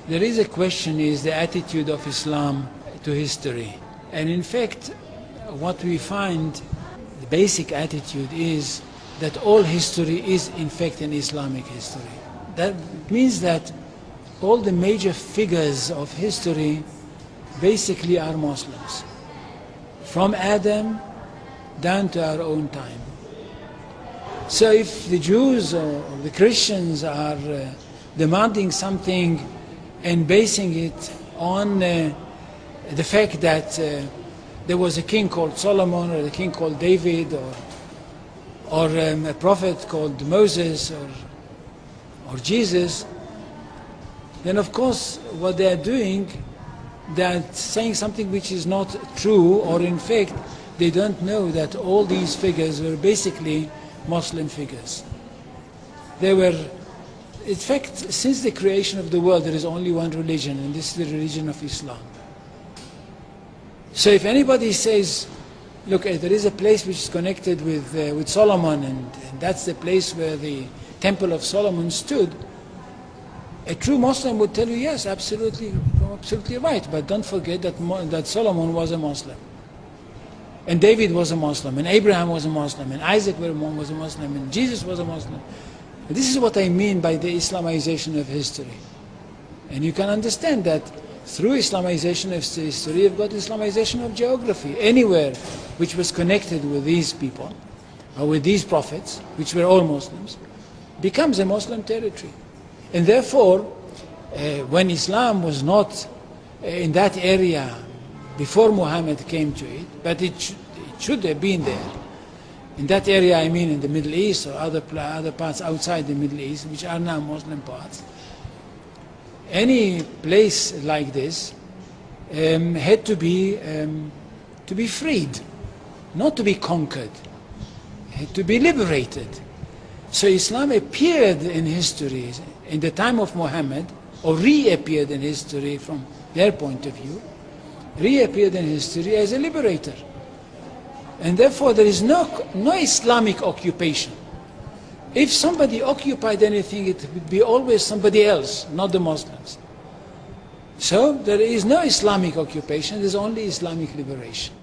There is a question, is the attitude of Islam to history. And in fact, what we find, the basic attitude is that all history is in fact an Islamic history. That means that all the major figures of history basically are Muslims. From Adam down to our own time. So if the Jews or the Christians are demanding something and basing it on the fact that there was a king called Solomon, or a king called David, or a prophet called Moses, or Jesus, then of course what they are doing, they are saying something which is not true, or in fact they don't know that all these figures were basically Muslim figures. They were, in fact, since the creation of the world there is only one religion, and this is the religion of Islam. So if anybody says, look, there is a place which is connected with Solomon, and that's the place where the Temple of Solomon stood, a true Muslim would tell you, yes, absolutely right, but don't forget that Solomon was a Muslim. And David was a Muslim, and Abraham was a Muslim, and Isaac was a Muslim, and Jesus was a Muslim. And this is what I mean by the Islamization of history. And you can understand that through Islamization of history, you've got Islamization of geography. Anywhere which was connected with these people, or with these prophets, which were all Muslims, becomes a Muslim territory. And therefore, when Islam was not in that area before Muhammad came to it, but it should have been there. In that area, I mean in the Middle East or other parts outside the Middle East, which are now Muslim parts. Any place like this had to be freed, not to be conquered, had to be liberated. So Islam appeared in history in the time of Muhammad, or reappeared in history from their point of view, reappeared in history as a liberator. And therefore there is no Islamic occupation. If somebody occupied anything, it would be always somebody else, not the Muslims. So there is no Islamic occupation, there is only Islamic liberation.